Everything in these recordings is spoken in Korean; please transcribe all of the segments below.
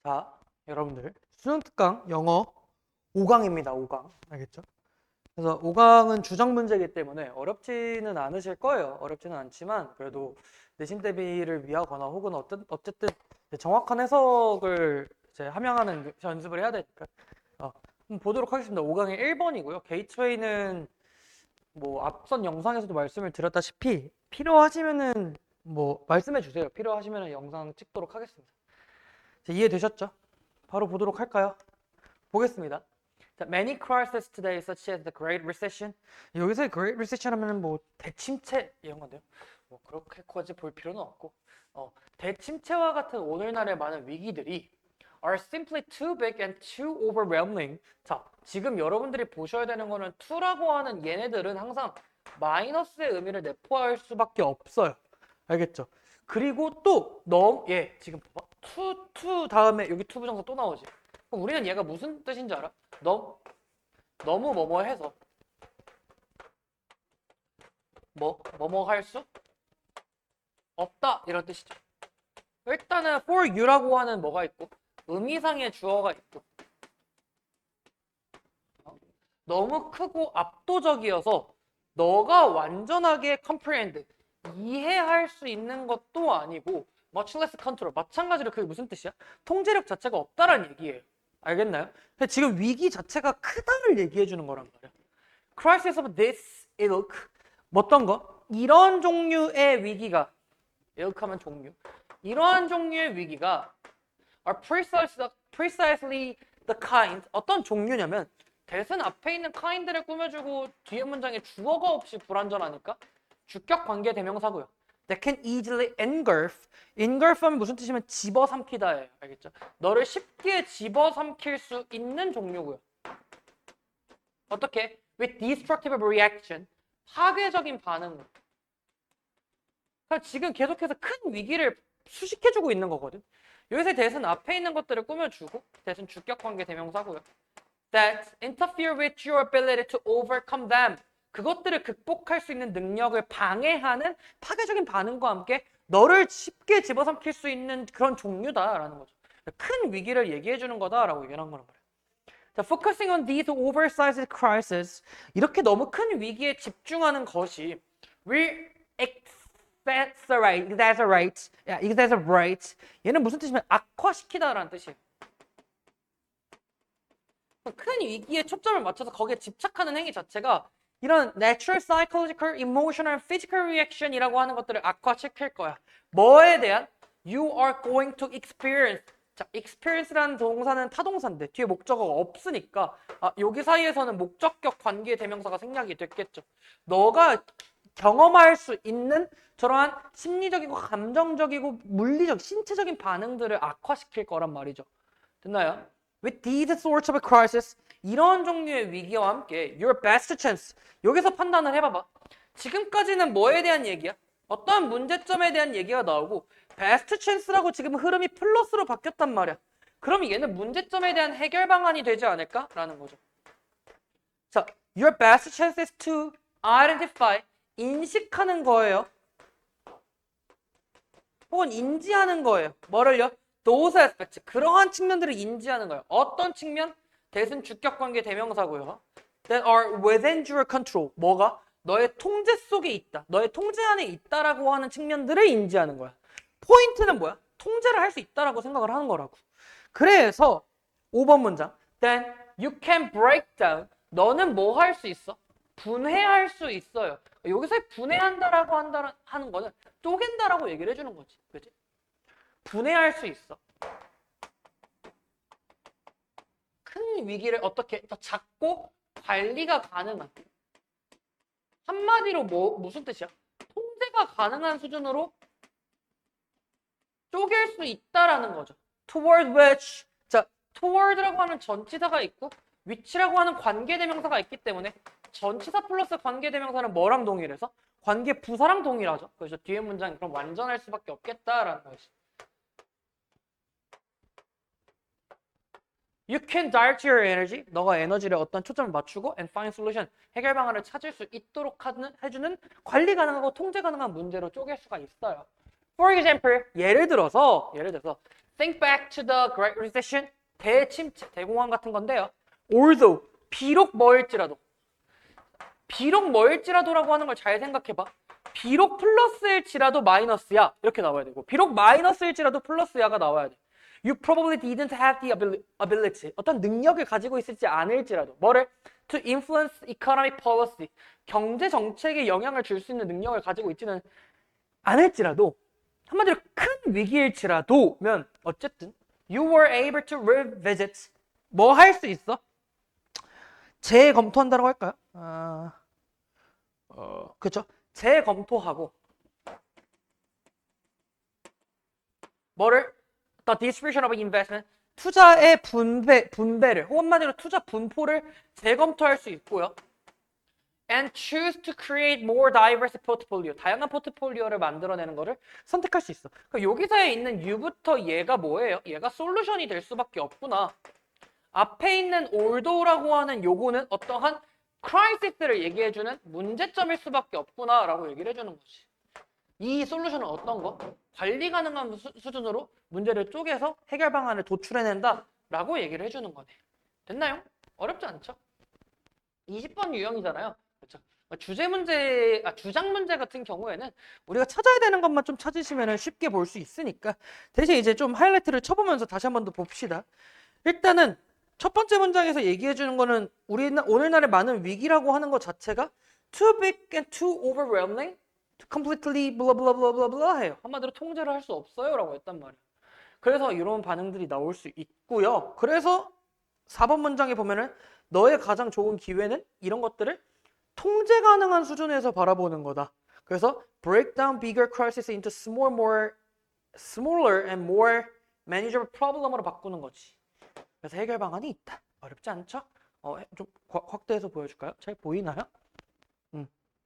자, 여러분들 수능 특강 영어 5강입니다. 5강. 알겠죠? 그래서 5강은 주정 문제이기 때문에 어렵지는 않으실 거예요. 어렵지는 않지만 그래도 내신 대비를 위하거나 혹은 어쨌든 정확한 해석을 이제 함양하는 연습을 해야 되니까 한번 보도록 하겠습니다. 5강의 1번이고요. 게이트웨이는 뭐 앞선 영상에서도 말씀을 드렸다시피 필요하시면은 뭐 말씀해 주세요. 필요하시면은 영상 찍도록 하겠습니다. 자, 이해되셨죠? 바로 보도록 할까요? 보겠습니다. 자, many crises today, such as the Great Recession. 여기서 Great Recession 하면은 뭐 대침체 이런 건데요. 뭐 그렇게까지 볼 필요는 없고, 대침체와 같은 오늘날의 많은 위기들이 are simply too big and too overwhelming. 자, 지금 여러분들이 보셔야 되는 거는 to라고 하는 얘네들은 항상 마이너스의 의미를 내포할 수밖에 없어요. 알겠죠? 그리고 또 지금 봐봐. to 다음에 여기 to 부정사 또 나오지. 그럼 우리는 얘가 무슨 뜻인지 알아? 너무 뭐뭐 해서 뭐뭐 할 수 없다 이런 뜻이죠. 일단은 for you라고 하는 뭐가 있고 의미상의 주어가 있고 너무 크고 압도적이어서 너가 완전하게 comprehend 이해할 수 있는 것도 아니고 much less control 마찬가지로 그게 무슨 뜻이야? 통제력 자체가 없다라는 얘기예요. 알겠나요? 근데 지금 위기 자체가 크다를 얘기해 주는 거란 말이야. Crisis of this ilk 어떤 거? 이런 종류의 위기가 ilk 하면 종류 이러한 종류의 위기가 are precisely the kind 어떤 종류냐면 대신 앞에 있는 kind를 꾸며주고 뒤에 문장에 주어가 없이 불완전하니까 주격 관계 대명사고요. That can easily engulf 하면 무슨 뜻이면 집어삼키다예요. 알겠죠? 너를 쉽게 집어삼킬 수 있는 종류고요. 어떻게? With destructive reaction 파괴적인 반응. 그러니까 지금 계속해서 큰 위기를 수식해주고 있는 거거든. 여기서 대신 앞에 있는 것들을 꾸며주고 대신 주격 관계 대명사고요. That interfere with your ability to overcome them. 그것들을 극복할 수 있는 능력을 방해하는 파괴적인 반응과 함께 너를 쉽게 집어삼킬 수 있는 그런 종류다라는 거죠. 큰 위기를 얘기해 주는 거다라고 얘기한 거란 말이에요. 자, focusing on these oversized crises 이렇게 너무 큰 위기에 집중하는 것이 will exasperate 얘는 무슨 뜻이면 악화시키다라는 뜻이에요. 큰 위기에 초점을 맞춰서 거기에 집착하는 행위 자체가 이런 natural, psychological, emotional, physical reaction이라고 하는 것들을 악화시킬 거야. 뭐에 대한? You are going to experience. 자, experience라는 동사는 타동사인데 뒤에 목적어가 없으니까 여기 사이에서는 목적격 관계 대명사가 생략이 됐겠죠. 너가 경험할 수 있는 저러한 심리적이고 감정적이고 물리적, 신체적인 반응들을 악화시킬 거란 말이죠. 됐나요? With these sorts of crises, 이런 종류의 위기와 함께 your best chance. 여기서 판단을 해봐봐. 지금까지는 뭐에 대한 얘기야? 어떠한 문제점에 대한 얘기가 나오고 best chance라고 지금 흐름이 플러스로 바뀌었단 말이야. 그럼 얘는 문제점에 대한 해결 방안이 되지 않을까? 라는 거죠. 자, your best chance is to identify. 인식하는 거예요. 혹은 인지하는 거예요. 뭐를요? those aspects. 그러한 측면들을 인지하는 거예요. 어떤 측면? 대신 주격관계 대명사고요. That are within your control. 뭐가? 너의 통제 속에 있다. 너의 통제 안에 있다라고 하는 측면들을 인지하는 거야. 포인트는 뭐야? 통제를 할 수 있다라고 생각을 하는 거라고. 그래서 5번 문장. Then you can break down. 너는 뭐 할 수 있어? 분해할 수 있어요. 여기서 분해한다라고 하는 거는 쪼갠다라고 얘기를 해주는 거지. 그치? 분해할 수 있어. 큰 위기를 어떻게 더 작고 관리가 가능한. 한마디로 무슨 뜻이야? 통제가 가능한 수준으로 쪼갤 수 있다라는 거죠. Toward which. 자, toward라고 하는 전치사가 있고 which라고 하는 관계대명사가 있기 때문에 전치사 플러스 관계대명사는 뭐랑 동일해서? 관계 부사랑 동일하죠. 그래서 뒤에 문장이 그럼 완전할 수밖에 없겠다라는 것이. You can direct your energy. 너가 에너지를 어떤 초점을 맞추고 and find solution. 해결 방안을 찾을 수 있도록 해주는 관리 가능하고 통제 가능한 문제로 쪼갤 수가 있어요. For example, 예를 들어서 think back to the Great Recession, 대침체, 대공황 같은 건데요. Although, 비록 뭐일지라도라고 하는 걸 잘 생각해봐. 비록 플러스일지라도 마이너스야 이렇게 나와야 되고, 비록 마이너스일지라도 플러스야가 나와야 돼. You probably didn't have the ability. 어떤 능력을 가지고 있을지 않을지라도 뭐를? To influence economic policy. 경제 정책에 영향을 줄 수 있는 능력을 가지고 있지는 않을지라도, 한마디로 큰 위기일지라도면 어쨌든 you were able to revisit. 뭐 할 수 있어? 재검토한다라고 할까요? 그렇죠. 재검토하고 뭐를? The distribution of investment. 투자의 분배를, 혹은 한마디로 투자 분포를 재검토할 수 있고요. And choose to create more diverse portfolio. 다양한 포트폴리오를 만들어내는 거를 선택할 수 있어. 그러니까 여기서에 있는 U부터 얘가 뭐예요? 얘가 솔루션이 될 수밖에 없구나. 앞에 있는 although라고 하는 요거는 어떠한 크라이시스를 얘기해주는 문제점일 수밖에 없구나 라고 얘기를 해주는 거지. 이 솔루션은 어떤 거? 관리 가능한 수준으로 문제를 쪼개서 해결 방안을 도출해낸다 라고 얘기를 해주는 거네. 됐나요? 어렵지 않죠? 20번 유형이잖아요. 그렇죠? 주장 문제 같은 경우에는 우리가 찾아야 되는 것만 좀 찾으시면 쉽게 볼 수 있으니까, 대신 이제 좀 하이라이트를 쳐보면서 다시 한 번 더 봅시다. 일단은 첫 번째 문장에서 얘기해 주는 거는 오늘날의 많은 위기라고 하는 것 자체가 too big and too overwhelming to completely blah blah blah blah blah 해요. 한마디로 통제를 할 수 없어요 라고 했단 말이에요. 그래서 이런 반응들이 나올 수 있고요. 그래서 4번 문장에 보면은 너의 가장 좋은 기회는 이런 것들을 통제 가능한 수준에서 바라보는 거다. 그래서 break down bigger crises into smaller and more manageable problem으로 바꾸는 거지. 그래서 해결 방안이 있다. 어렵지 않죠? 좀 확대해서 보여줄까요? 잘 보이나요?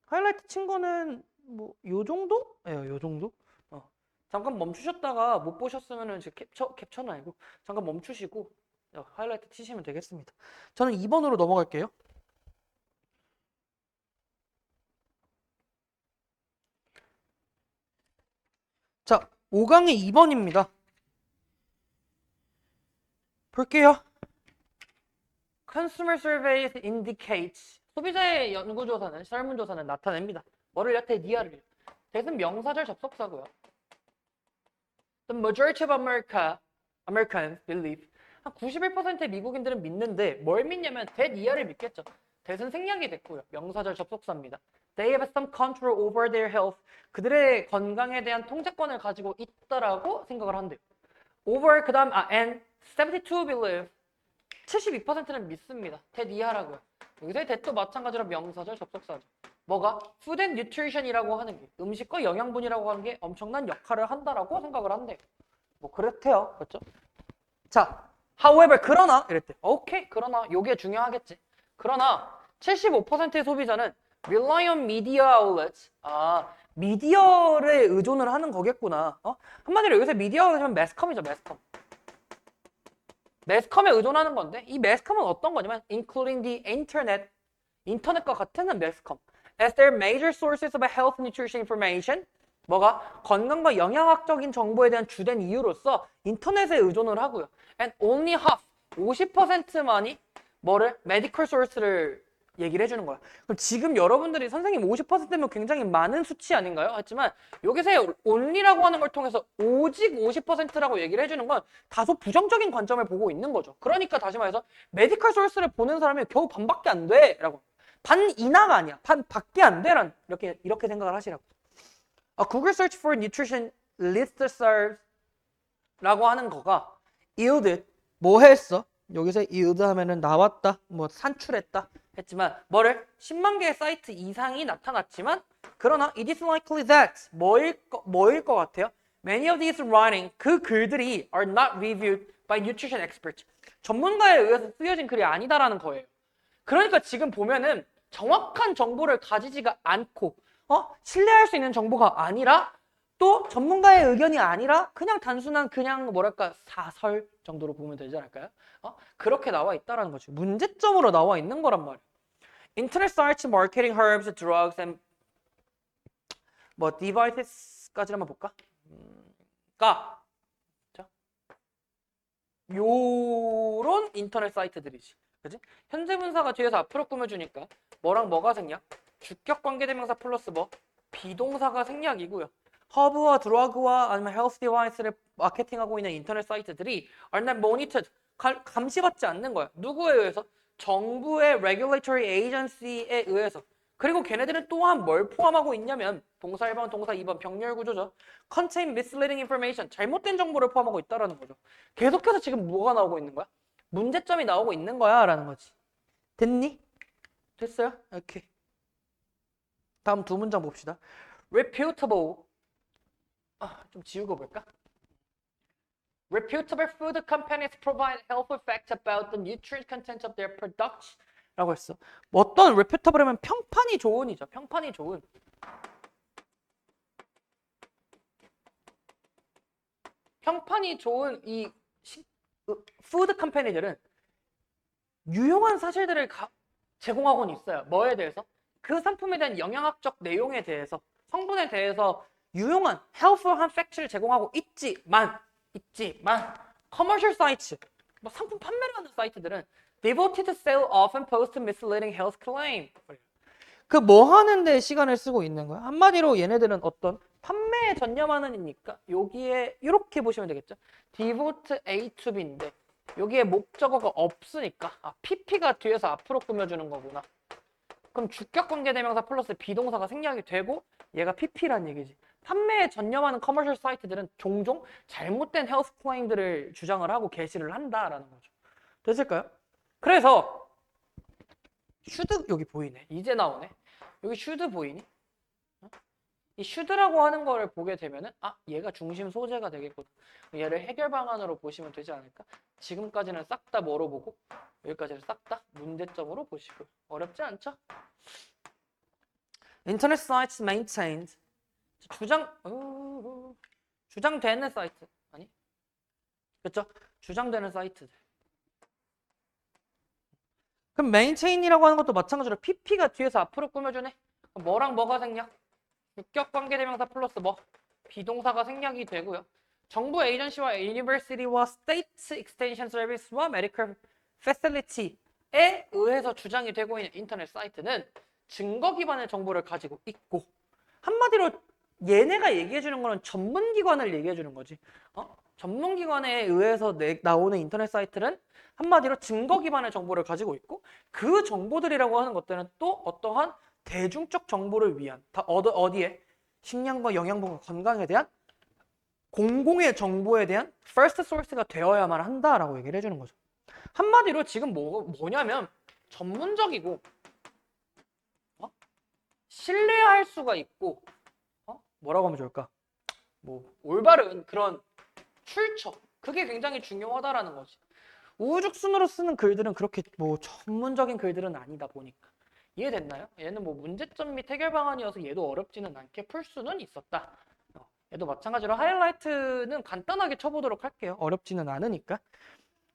하이라이트 친 거는 뭐 요 정도? 예, 요 정도? 잠깐 멈추셨다가 못 보셨으면은 지금 캡처는 아니고 잠깐 멈추시고 하이라이트 치시면 되겠습니다. 저는 2번으로 넘어갈게요. 자, 5강의 2번입니다. 볼게요. Consumer surveys indicates. 소비자의 연구조사는, 설문조사는 나타냅니다. 뭐를 여태 니아를. 대신 명사절 접속사고요. The majority of Americans believe. 한 91%의 미국인들은 믿는데 뭘 믿냐면 대니아를 믿겠죠. 대신 생략이 됐고요. 명사절 접속사입니다. They have some control over their health. 그들의 건강에 대한 통제권을 가지고 있다라고 생각을 한대요. Over 그 다음 and 72 believe. 72%는 믿습니다. 대니아라고요. 여기서의 대도 마찬가지로 명사절 접속사죠. 뭐가? Food and Nutrition이라고 하는 게, 음식과 영양분이라고 하는 게 엄청난 역할을 한다라고 생각을 한대요. 뭐 그렇대요. 그렇죠? 자, however, 그러나 이랬대. 오케이, 그러나 요게 중요하겠지. 그러나 75%의 소비자는 rely on media outlets. 미디어에 의존을 하는 거겠구나. 한마디로 여기서 미디어가 되면 매스컴이죠, 매스컴. 매스컴에 의존하는 건데, 이 매스컴은 어떤 거냐면 including the internet, 인터넷과 같은 매스컴. As their major sources of health and nutrition information. 뭐가? 건강과 영양학적인 정보에 대한 주된 이유로서 인터넷에 의존을 하고요. And only half, 50%만이 뭐를? medical source를 얘기를 해주는 거야. 그럼 지금 여러분들이 선생님 50%면 굉장히 많은 수치 아닌가요? 하지만 여기서 only라고 하는 걸 통해서 오직 50%라고 얘기를 해주는 건 다소 부정적인 관점을 보고 있는 거죠. 그러니까 다시 말해서 medical source를 보는 사람이 겨우 반밖에 안 돼 라고. 반 이하가 아니야. 반 밖에 안 돼. 이렇게 생각을 하시라고. Google search for nutrition list serves 라고 하는 거가 yield 뭐 했어? 여기서 yield 하면은 나왔다, 뭐 산출했다 했지만 뭐를? 10만 개의 사이트 이상이 나타났지만 그러나 it is likely that 뭐일 것 같아요? Many of these writing 그 글들이 are not reviewed by nutrition experts. 전문가에 의해서 쓰여진 글이 아니다라는 거예요. 그러니까 지금 보면은 정확한 정보를 가지지가 않고 신뢰할 수 있는 정보가 아니라 또 전문가의 의견이 아니라 그냥 단순한 뭐랄까 사설 정도로 보면 되지 않을까요? 그렇게 나와 있다라는 거죠. 문제점으로 나와 있는 거란 말이에요. 인터넷 search, marketing, herbs, drugs, and 뭐 devices까지 한번 볼까? 가 요런 인터넷 사이트들이지. 그지? 현재 분사가 뒤에서 앞으로 꾸며주니까 뭐랑 뭐가 생략? 주격 관계대명사 플러스 뭐? 비동사가 생략이고요. 허브와 드러그와 아니면 헬스 디바이스를 마케팅하고 있는 인터넷 사이트들이 are not monitored. 감시받지 않는 거야. 누구에 의해서? 정부의 regulatory agency에 의해서. 그리고 걔네들은 또한 뭘 포함하고 있냐면 동사 1번, 동사 2번 병렬 구조죠. contain misleading information. 잘못된 정보를 포함하고 있다라는 거죠. 계속해서 지금 뭐가 나오고 있는 거야? 문제점이 나오고 있는 거야 라는 거지. 됐니? 됐어요? 오케이. 다음 두 문장 봅시다. reputable. 좀 지우고 볼까? Reputable food companies provide helpful facts about the nutrient content of their products. 라고 했어. 뭐 어떤 reputable이면 평판이 좋은이죠. 평판이 좋은. 평판이 좋은 이 푸드 컴퍼니들은 유용한 사실들을 제공하고는 있어요. 뭐에 대해서? 그 상품에 대한 영양학적 내용에 대해서, 성분에 대해서 유용한, helpful한 팩트를 제공하고 있지만 commercial sites, 뭐 상품 판매를 하는 사이트들은 devoted to sale often post misleading health claim. 그 뭐 하는데 시간을 쓰고 있는 거야? 한마디로 얘네들은 어떤 판매에 전념하는 이니까 여기에 이렇게 보시면 되겠죠. devote A to B인데 여기에 목적어가 없으니까 PP가 뒤에서 앞으로 꾸며주는 거구나. 그럼 주격관계대명사 플러스 비동사가 생략이 되고 얘가 PP란 얘기지. 판매에 전념하는 커머셜 사이트들은 종종 잘못된 헬스 클레임들을 주장을 하고 게시를 한다라는 거죠. 됐을까요? 그래서 슈드 여기 보이네. 이제 나오네. 여기 슈드 보이니? 이 슈드라고 하는 거를 보게 되면은 얘가 중심 소재가 되겠구나. 얘를 해결 방안으로 보시면 되지 않을까? 지금까지는 싹 다 뭐로 보고 여기까지는 싹 다 문제점으로 보시고. 어렵지 않죠? Internet sites maintained. 주장되는 사이트. 아니? 그렇죠? 주장되는 사이트들. 그럼 maintain이라고 하는 것도 마찬가지로 PP가 뒤에서 앞으로 꾸며주네. 뭐랑 뭐가 생략? 주격관계대명사 플러스 뭐? 비동사가 생략이 되고요. 정부 에이전시와 유니버시티와 스테이트 익스텐션 서비스와 메디컬 패실리티에 의해서 주장이 되고 있는 인터넷 사이트는 증거 기반의 정보를 가지고 있고 한마디로 얘네가 얘기해주는 거는 전문기관을 얘기해주는 거지. 전문기관에 의해서 나오는 인터넷 사이트는 한마디로 증거 기반의 정보를 가지고 있고 그 정보들이라고 하는 것들은 또 어떠한 대중적 정보를 위한 어디에? 식량과 영양분과 건강에 대한 공공의 정보에 대한 first source가 되어야만 한다라고 얘기를 해주는 거죠. 한마디로 지금 뭐냐면 전문적이고 신뢰할 수가 있고 뭐라고 하면 좋을까? 뭐 올바른 그런 출처 그게 굉장히 중요하다라는 거지. 우후죽순으로 쓰는 글들은 그렇게 뭐 전문적인 글들은 아니다 보니까 이해됐나요? 얘는 뭐 문제점 및 해결 방안이어서 얘도 어렵지는 않게 풀 수는 있었다. 얘도 마찬가지로 하이라이트는 간단하게 쳐보도록 할게요. 어렵지는 않으니까.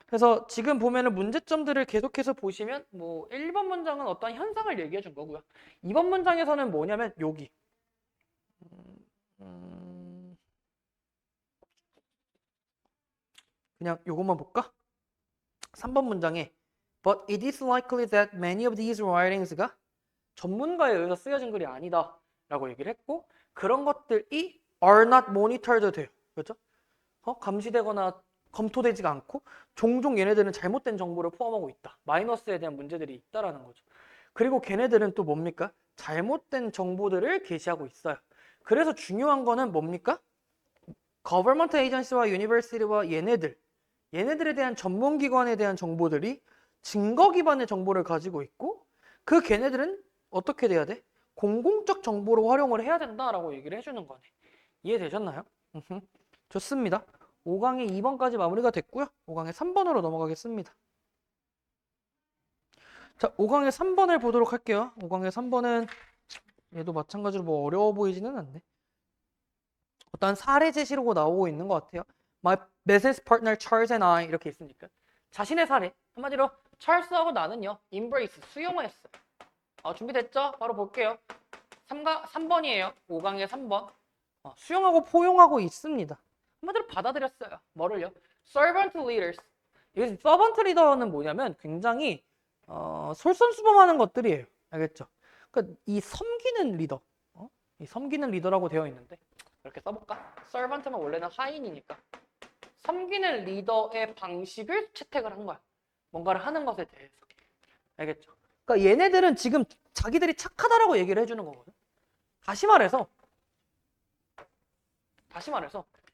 그래서 지금 보면은 문제점들을 계속해서 보시면 뭐 1번 문장은 어떤 현상을 얘기해 준 거고요. 2번 문장에서는 뭐냐면 여기 그냥 요것만 볼까? 3번 문장에 But it is likely that many of these writings가 전문가에 의해서 쓰여진 글이 아니다 라고 얘기를 했고 그런 것들이 are not monitored 돼요. 그렇죠? 감시되거나 검토되지가 않고 종종 얘네들은 잘못된 정보를 포함하고 있다. 마이너스에 대한 문제들이 있다라는 거죠. 그리고 걔네들은 또 뭡니까? 잘못된 정보들을 게시하고 있어요. 그래서 중요한 거는 뭡니까? Government agency와 university와 얘네들에 대한 전문기관에 대한 정보들이 증거 기반의 정보를 가지고 있고 그 걔네들은 어떻게 돼야 돼? 공공적 정보로 활용을 해야 된다라고 얘기를 해주는 거네. 이해되셨나요? 좋습니다. 5강의 2번까지 마무리가 됐고요. 5강의 3번으로 넘어가겠습니다. 자, 5강의 3번을 보도록 할게요. 5강의 3번은 얘도 마찬가지로 뭐 어려워 보이지는 않네. 어떤 사례 제시로 나오고 있는 것 같아요. My business partner Charles and I 이렇게 있으니까 자신의 사례 한마디로 찰스하고 나는요 embrace 수용했어요. 준비됐죠? 바로 볼게요. 3번이에요. 5강의 3번. 수용하고 포용하고 있습니다. 한마디로 받아들였어요. 뭐를요? servant leaders. 이 servant leader는 뭐냐면 굉장히 솔선수범하는 것들이에요. 알겠죠? 그러니까 이 섬기는 리더, 이 섬기는 리더라고 되어 있는데 이렇게 써볼까? servant는 원래는 하인이니까 섬기는 리더의 방식을 채택을 한 거야. 뭔가를 하는 것에 대해서. 알겠죠? 그러니까 얘네들은 지금 자기들이 착하다라고 얘기를 해주는 거거든. 다시 말해서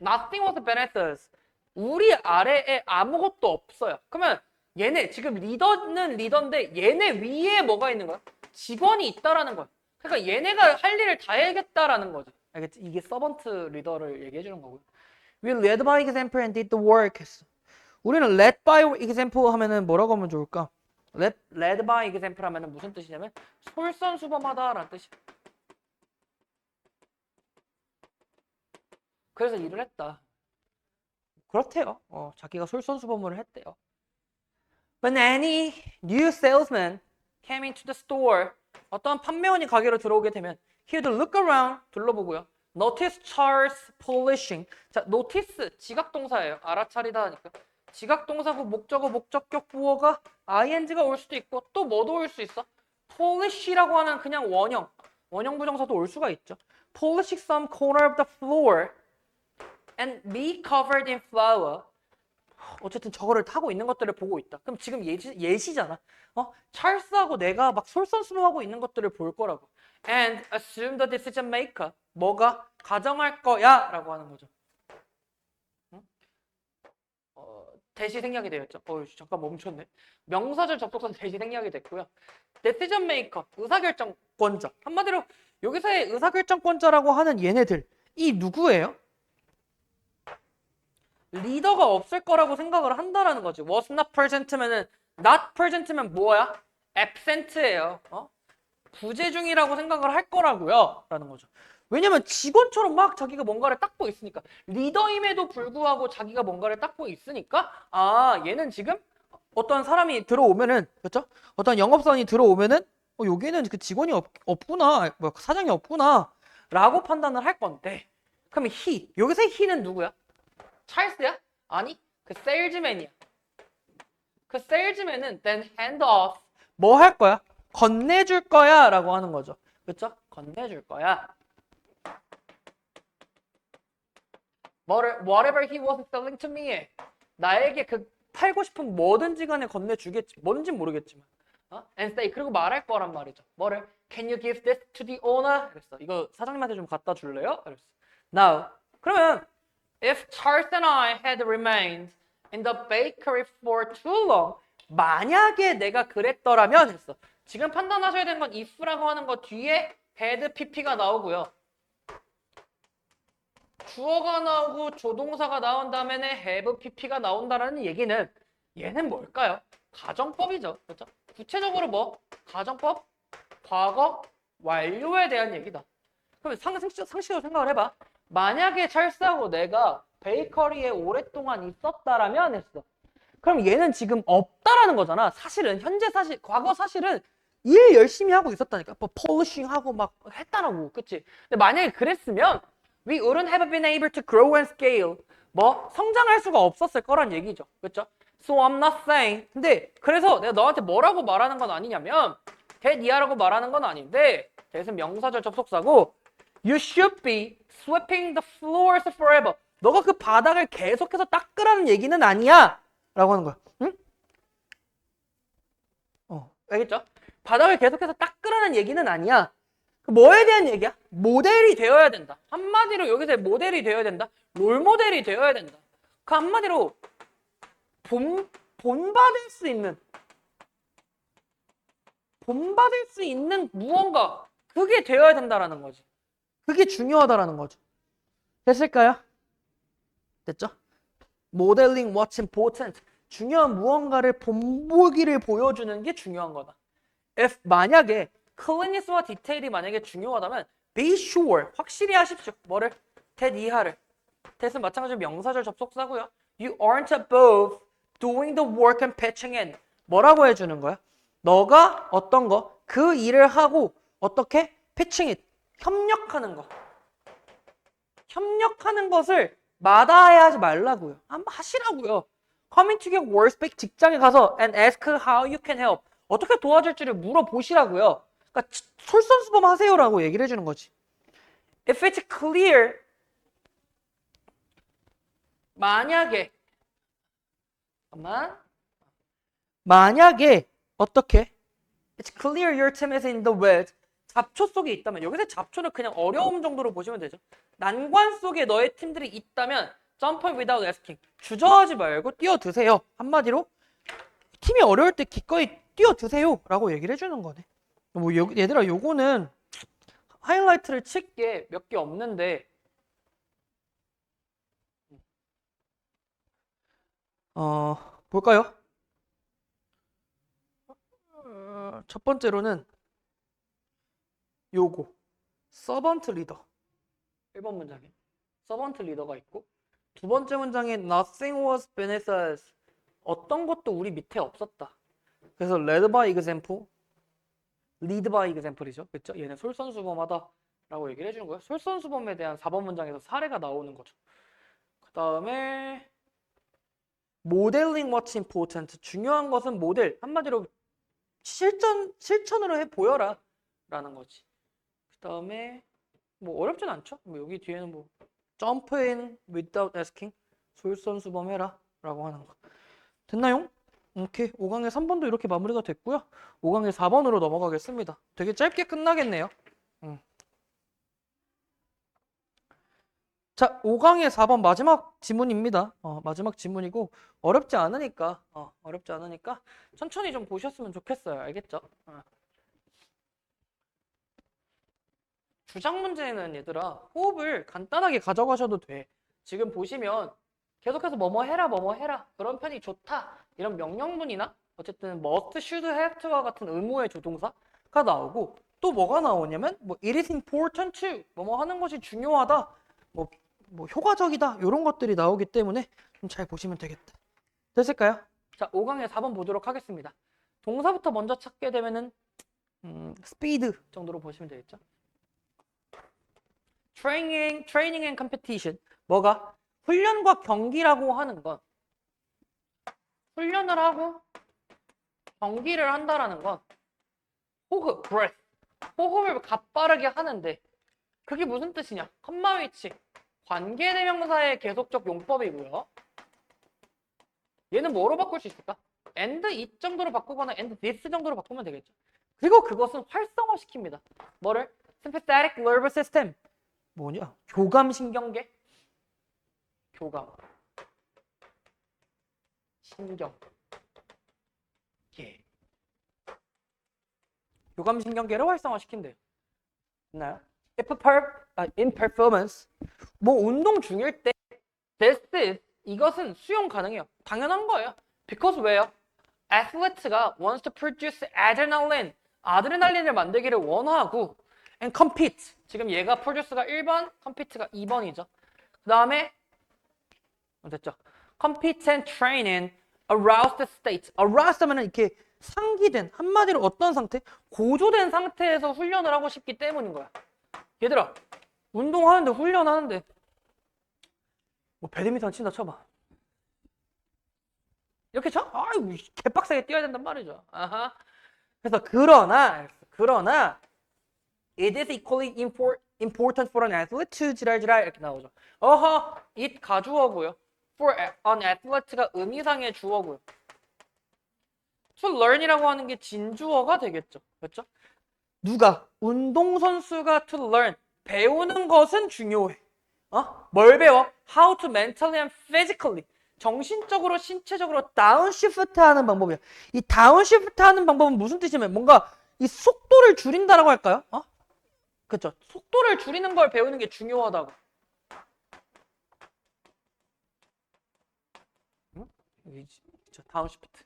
nothing was beneath. 우리 아래에 아무것도 없어요. 그러면 얘네 지금 리더는 리더인데 얘네 위에 뭐가 있는 거야? 직원이 있다라는 거야. 그러니까 얘네가 할 일을 다 해야겠다라는 거지. 알겠지? 이게 서번트 리더를 얘기해 주는 거고요. We led by example and did the work. 했어. 우리는 led by example 하면은 뭐라고 하면 좋을까? led by example 하면은 무슨 뜻이냐면 솔선수범하다라는 뜻이야. 그래서 일을 했다. 그렇대요. 자기가 솔선수범을 했대요. When any new salesman came into the store, 어떤 판매원이 가게로 들어오게 되면 he would look around, 둘러보고요. Notice Charles polishing. 자, notice 지각동사예요. 알아차리다 하니까. 지각동사고 목적어, 목적격, 부어가 ing가 올 수도 있고 또 뭐도 올 수 있어? polish라고 하는 그냥 원형 부정사도 올 수가 있죠. Polishing some corner of the floor and be covered in flour. 어쨌든 저거를 타고 있는 것들을 보고 있다. 그럼 지금 예시잖아. 찰스하고 내가 막 솔선수범하고 있는 것들을 볼 거라고. And assume the decision maker. 뭐가 가정할 거야 라고 하는 거죠. 대시 생략이 되었죠. 잠깐 멈췄네. 명사절 접속사는 대시 생략이 됐고요. decision maker, 의사결정권자. 한마디로 여기서의 의사결정권자라고 하는 얘네들. 이 누구예요? 리더가 없을 거라고 생각을 한다라는 거지. was not present면은 not present면 뭐야? absent예요. 부재 중이라고 생각을 할 거라고요. 라는 거죠. 왜냐면 직원처럼 막 자기가 뭔가를 닦고 있으니까. 리더임에도 불구하고 자기가 뭔가를 닦고 있으니까 얘는 지금 어떤 사람이 들어오면은 그렇죠? 어떤 영업선이 들어오면은 여기는 그 직원이 없구나. 사장이 없구나. 라고 판단을 할 건데 그러면 he. 여기서의 he는 누구야? 찰스야? 아니, 그 세일즈맨이야. 그 세일즈맨은 then hand off. 뭐 할 거야? 건네줄 거야 라고 하는 거죠. 그렇죠? 건네줄 거야. Whatever he was selling to me. 나에게 그 팔고 싶은 뭐든지 간에 건네주겠지. 뭔진 모르겠지만. And say. 그리고 말할 거란 말이죠. 뭐를? Can you give this to the owner? 그랬어. 이거 사장님한테 좀 갖다 줄래요? 그랬어. Now. 그러면 If Charles and I had remained in the bakery for too long, 만약에 내가 그랬더라면 했어. 지금 판단하셔야 되는 건 if라고 하는 거 뒤에 had pp가 나오고요. 주어가 나오고 조동사가 나온 다음에는 have pp가 나온다라는 얘기는 얘는 뭘까요? 가정법이죠. 그렇죠? 구체적으로 뭐? 가정법, 과거, 완료에 대한 얘기다. 그럼 상식적으로 생각을 해봐. 만약에 찰스하고 내가 베이커리에 오랫동안 있었다라면 했어. 그럼 얘는 지금 없다라는 거잖아. 사실은 현재 사실, 과거 사실은 일 열심히 하고 있었다니까. 뭐 폴리싱하고 막 했다라고, 그치? 근데 만약에 그랬으면 we wouldn't have been able to grow and scale. 뭐 성장할 수가 없었을 거란 얘기죠, 그렇죠? So I'm not saying. 근데 그래서 내가 너한테 뭐라고 말하는 건 아니냐면 that 이하라고 말하는 건 아닌데 대신 명사절 접속사고. You should be sweeping the floors forever. 너가 그 바닥을 계속해서 닦으라는 얘기는 아니야. 라고 하는 거야. 응? 알겠죠? 바닥을 계속해서 닦으라는 얘기는 아니야. 뭐에 대한 얘기야? 모델이 되어야 된다. 한마디로 여기서 모델이 되어야 된다. 롤 모델이 되어야 된다. 그 한마디로 본받을 수 있는 무언가 그게 되어야 된다라는 거지. 그게 중요하다라는 거죠. 됐을까요? 됐죠? 모델링 what's important. 중요한 무언가를 본보기를 보여주는 게 중요한 거다. If 만약에 cleanliness와 디테일이 만약에 중요하다면 be sure. 확실히 하십시오. 뭐를? that 이하를. that은 마찬가지로 명사절 접속사고요. You aren't above doing the work and pitching in. 뭐라고 해주는 거야? 너가 어떤 거? 그 일을 하고 어떻게? pitching it. 협력하는 거. 협력하는 것을 마다해 하지 말라고요. 한번 하시라고요. Coming to your workspace 직장에 가서 and ask how you can help. 어떻게 도와줄지를 물어보시라고요. 그러니까 솔선수범하세요라고 얘기를 해주는 거지. If it's clear, 만약에 어떻게? It's clear your team is in the red. 잡초 속에 있다면 여기서 잡초는 그냥 어려움 정도로 보시면 되죠. 난관 속에 너의 팀들이 있다면 jump in without asking. 주저하지 말고 뛰어드세요. 한마디로 팀이 어려울 때 기꺼이 뛰어드세요 라고 얘기를 해주는 거네. 뭐 얘들아 요거는 하이라이트를 칠 게 몇 개 없는데 볼까요? 첫 번째로는 요거 서번트 리더 1번 문장에 서번트 리더가 있고 두 번째 문장에 nothing was beneath us 어떤 것도 우리 밑에 없었다. 그래서 led by example, lead by example이죠. 그렇죠? 얘는 솔선수범하다라고 얘기를 해주는 거예요. 솔선수범에 대한 4번 문장에서 사례가 나오는 거죠. 그 다음에 modeling what's important 중요한 것은 모델 한마디로 실천으로 해 보여라 라는 거지. 그 다음에 뭐 어렵진 않죠. 뭐 여기 뒤에는 뭐 jump in without asking 솔선수범해라 라고 하는 거. 됐나요? 오케이. 5강의 3번도 이렇게 마무리가 됐고요. 5강의 4번으로 넘어가겠습니다. 되게 짧게 끝나겠네요. 자, 5강의 4번 마지막 지문입니다. 마지막 지문이고 어렵지 않으니까 천천히 좀 보셨으면 좋겠어요. 알겠죠? 주장 문제는 얘들아 호흡을 간단하게 가져가셔도 돼. 지금 보시면 계속해서 뭐뭐 해라 그런 편이 좋다 이런 명령문이나 어쨌든 must, should, have to와 같은 의무의 조동사가 나오고 또 뭐가 나오냐면 뭐 it is important to 뭐뭐 하는 것이 중요하다 뭐 효과적이다 이런 것들이 나오기 때문에 좀 잘 보시면 되겠다. 됐을까요? 자 5강에 4번 보도록 하겠습니다. 동사부터 먼저 찾게 되면은 speed 정도로 보시면 되겠죠. training and competition 뭐가? 훈련과 경기라고 하는 건 훈련을 하고 경기를 한다라는 건 호흡, breath 호흡을 가빠르게 하는데 그게 무슨 뜻이냐? 컴마 위치 관계대명사의 계속적 용법이고요. 얘는 뭐로 바꿀 수 있을까? and it 정도로 바꾸거나 and this 정도로 바꾸면 되겠죠. 그리고 그것은 활성화시킵니다. 뭐를? sympathetic nervous system 뭐냐? 교감신경계 교감 신경 계 교감신경계를 활성화시킨대요. 있나요? in performance 뭐 운동 중일 때 this is 이것은 수용 가능해요. 당연한 거예요. because 왜요? athlete가 wants to produce adrenaline 아드레날린을 만들기를 원하고 and compete 지금 얘가 produce가 1번 compete가 2번이죠. 그 다음에 됐죠? compete and train in aroused state aroused 하면 이렇게 상기된 한마디로 어떤 상태? 고조된 상태에서 훈련을 하고 싶기 때문인 거야. 얘들아 운동하는데 훈련하는데 뭐 배드민턴 친다 쳐봐 이렇게 쳐? 아유 개빡세게 뛰어야 된단 말이죠. 아하. 그래서 그러나 it is equally important for an athlete to 지랄지랄 이렇게 나오죠. it 가주어고요. for an athlete가 의미상의 주어고요. to learn이라고 하는 게 진주어가 되겠죠. 그렇죠? 누가? 운동선수가 to learn 배우는 것은 중요해. 뭘 배워? How to mentally and physically 정신적으로 신체적으로 다운시프트 하는 방법이야. 이 다운시프트 하는 방법은 무슨 뜻이냐면 뭔가 이 속도를 줄인다라고 할까요? 그렇죠. 속도를 줄이는 걸 배우는 게 중요하다고. 그렇죠. 다운시프트.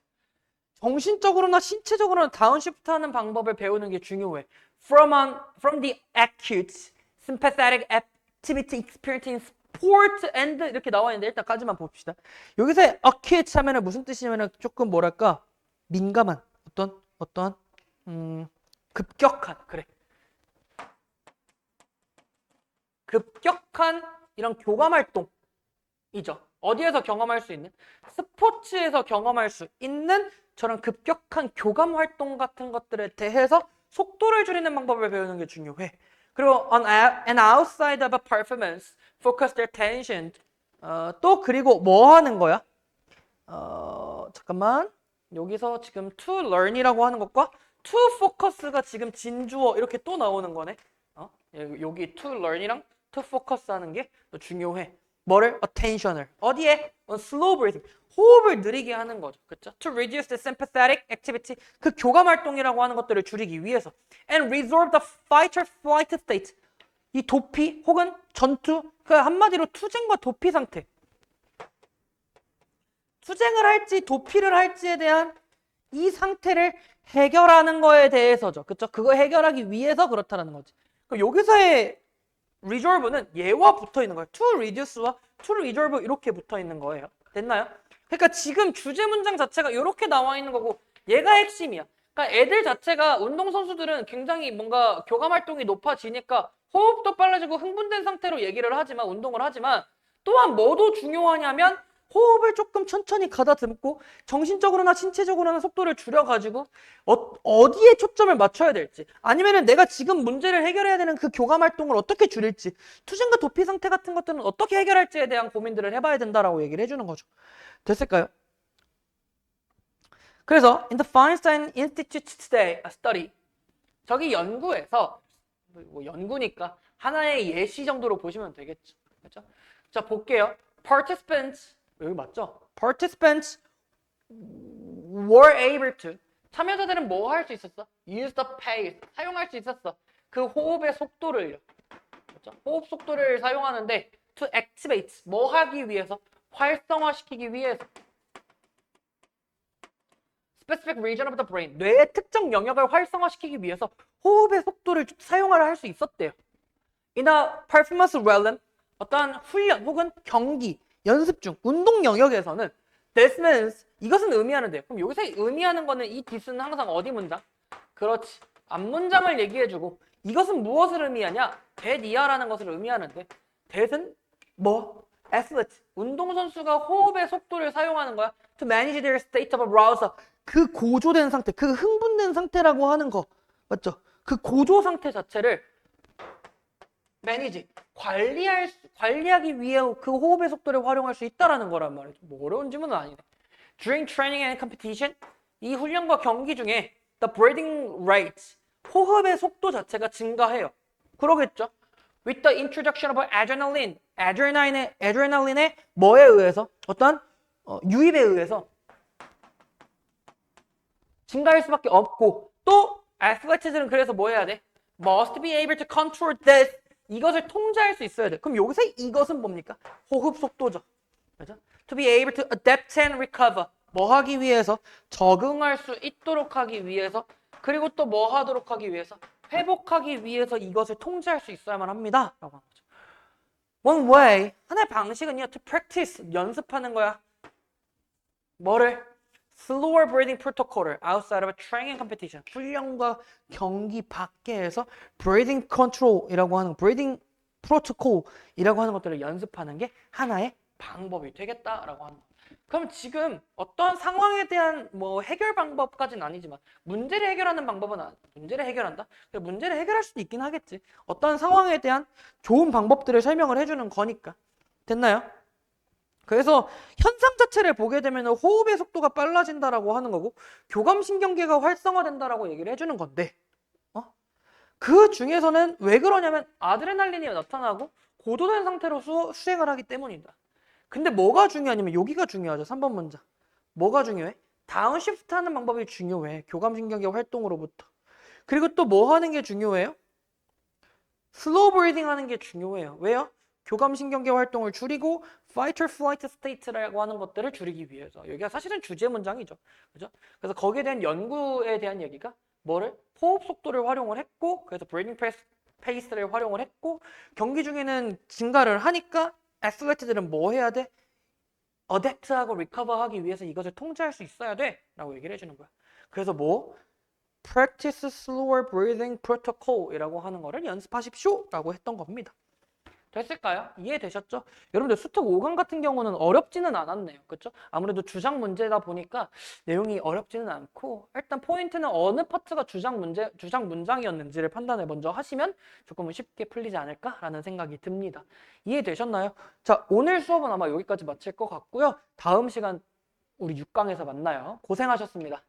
정신적으로나 신체적으로나 다운시프트 하는 방법을 배우는 게 중요해. From the acute sympathetic activity experiencing sport and 이렇게 나와 있는데 일단까지만 봅시다. 여기서 acute 하면은 무슨 뜻이냐면은 조금 뭐랄까 민감한 어떠한 급격한 그래. 급격한 이런 교감 활동이죠. 어디에서 경험할 수 있는? 스포츠에서 경험할 수 있는 저런 급격한 교감 활동 같은 것들에 대해서 속도를 줄이는 방법을 배우는 게 중요해. 그리고 and outside of a performance, focus their attention. 또 그리고 뭐 하는 거야? 잠깐만. 여기서 지금 to learn이라고 하는 것과 to focus가 지금 진주어 이렇게 또 나오는 거네. 여기 to learn이랑 to focus 하는 게 중요해. 뭐를? attention을. 어디에? slow breathing. 호흡을 느리게 하는 거죠. 그렇죠? To reduce the sympathetic activity. 그 교감 활동이라고 하는 것들을 줄이기 위해서. And resolve the fight or flight state. 이 도피 혹은 전투. 그 한마디로 투쟁과 도피 상태. 투쟁을 할지 도피를 할지에 대한 이 상태를 해결하는 거에 대해서죠. 그렇죠? 그거 해결하기 위해서 그렇다는 거지. 그럼 여기서의 resolve는 얘와 붙어 있는 거예요. to reduce와 to resolve 이렇게 붙어 있는 거예요. 됐나요? 그러니까 지금 주제 문장 자체가 이렇게 나와 있는 거고 얘가 핵심이야. 그러니까 애들 자체가 운동선수들은 굉장히 뭔가 교감 활동이 높아지니까 호흡도 빨라지고 흥분된 상태로 얘기를 하지만 운동을 하지만 또한 뭐도 중요하냐면 호흡을 조금 천천히 가다듬고 정신적으로나 신체적으로나 속도를 줄여가지고 어디에 초점을 맞춰야 될지 아니면은 내가 지금 문제를 해결해야 되는 그 교감 활동을 어떻게 줄일지 투쟁과 도피 상태 같은 것들은 어떻게 해결할지에 대한 고민들을 해봐야 된다라고 얘기를 해주는 거죠. 됐을까요? 그래서 in the Feinstein Institute study 저기 연구에서 뭐 연구니까 하나의 예시 정도로 보시면 되겠죠. 그렇죠? 자 볼게요. Participants 여기 맞죠? Participants were able to 참여자들은 뭐 할 수 있었어? Use the pace 사용할 수 있었어. 그 호흡의 속도를요. 그렇죠? 호흡 속도를 사용하는데 to activate 뭐 하기 위해서? 활성화시키기 위해서. Specific region of the brain 뇌의 특정 영역을 활성화시키기 위해서 호흡의 속도를 사용하려 할 수 있었대요. In a performance realm 어떠한 훈련 혹은 경기 연습 중 운동 영역에서는 this means 이것은 의미하는데요. 그럼 여기서 의미하는 거는 이 this는 항상 어디 문장? 그렇지. 앞문장을 얘기해주고 이것은 무엇을 의미하냐? that이야라는 것을 의미하는데 that은 뭐? athlete. 운동선수가 호흡의 속도를 사용하는 거야. To manage their state of arousal. 그 고조된 상태, 그 흥분된 상태라고 하는 거. 맞죠? 그 고조 상태 자체를 manage, 관리하기 위해 그 호흡의 속도를 활용할 수 있다라는 거란 말이죠. 뭐 어려운 질문은 아니네. During training and competition, 이 훈련과 경기 중에 the breathing rate, 호흡의 속도 자체가 증가해요. 그러겠죠? With the introduction of adrenaline, adrenaline의 뭐에 의해서? 어떤 유입에 의해서 증가할 수밖에 없고 또 athletes들은 그래서 뭐 해야 돼? Must be able to control this. 이것을 통제할 수 있어야 돼. 그럼 여기서 이것은 뭡니까? 호흡 속도죠. 그렇죠? To be able to adapt and recover. 뭐 하기 위해서? 적응할 수 있도록 하기 위해서. 그리고 또 뭐 하도록 하기 위해서? 회복하기 위해서 이것을 통제할 수 있어야만 합니다. 라고 하는 거죠. One way, 하나의 방식은요. To practice, 연습하는 거야. 뭐를? Slower breathing protocol을 outside of a training competition. 훈련과 경기 밖에서 breathing control이라고 하는 breathing protocol이라고 하는 것들을 연습하는 게 하나의 방법이 되겠다라고 하는 거. 그럼 지금 어떠한 상황에 대한 뭐 해결 방법까지는 아니지만 문제를 해결하는 방법은 문제를 해결한다. 문제를 해결할 수도 있긴 하겠지. 어떠한 상황에 대한 좋은 방법들을 설명을 해주는 거니까. 됐나요? 그래서 현상 자체를 보게 되면 호흡의 속도가 빨라진다라고 하는 거고 교감신경계가 활성화된다라고 얘기를 해주는 건데 그 중에서는 왜 그러냐면 아드레날린이 나타나고 고조된 상태로 수행을 하기 때문이다. 근데 뭐가 중요하냐면 여기가 중요하죠. 3번 문장. 뭐가 중요해? 다운시프트 하는 방법이 중요해. 교감신경계 활동으로부터. 그리고 또 뭐 하는 게 중요해요? 슬로우 브리딩 하는 게 중요해요. 왜요? 교감신경계 활동을 줄이고 fight or flight state라고 하는 것들을 줄이기 위해서. 여기가 사실은 주제 문장이죠. 그죠? 그래서 거기에 대한 연구에 대한 얘기가 뭐를? 호흡 속도를 활용을 했고 그래서 breathing pace를 활용을 했고 경기 중에는 증가를 하니까 애슬레트들은 뭐 해야 돼? adapt하고 recover하기 위해서 이것을 통제할 수 있어야 돼 라고 얘기를 해주는 거야. 그래서 뭐? practice slower breathing protocol 이라고 하는 거를 연습하십시오 라고 했던 겁니다. 됐을까요? 이해되셨죠? 여러분들 수특 5강 같은 경우는 어렵지는 않았네요. 그렇죠? 아무래도 주장 문제다 보니까 내용이 어렵지는 않고 일단 포인트는 어느 파트가 주장 문장이었는지를 판단을 먼저 하시면 조금은 쉽게 풀리지 않을까라는 생각이 듭니다. 이해되셨나요? 자, 오늘 수업은 아마 여기까지 마칠 것 같고요. 다음 시간 우리 6강에서 만나요. 고생하셨습니다.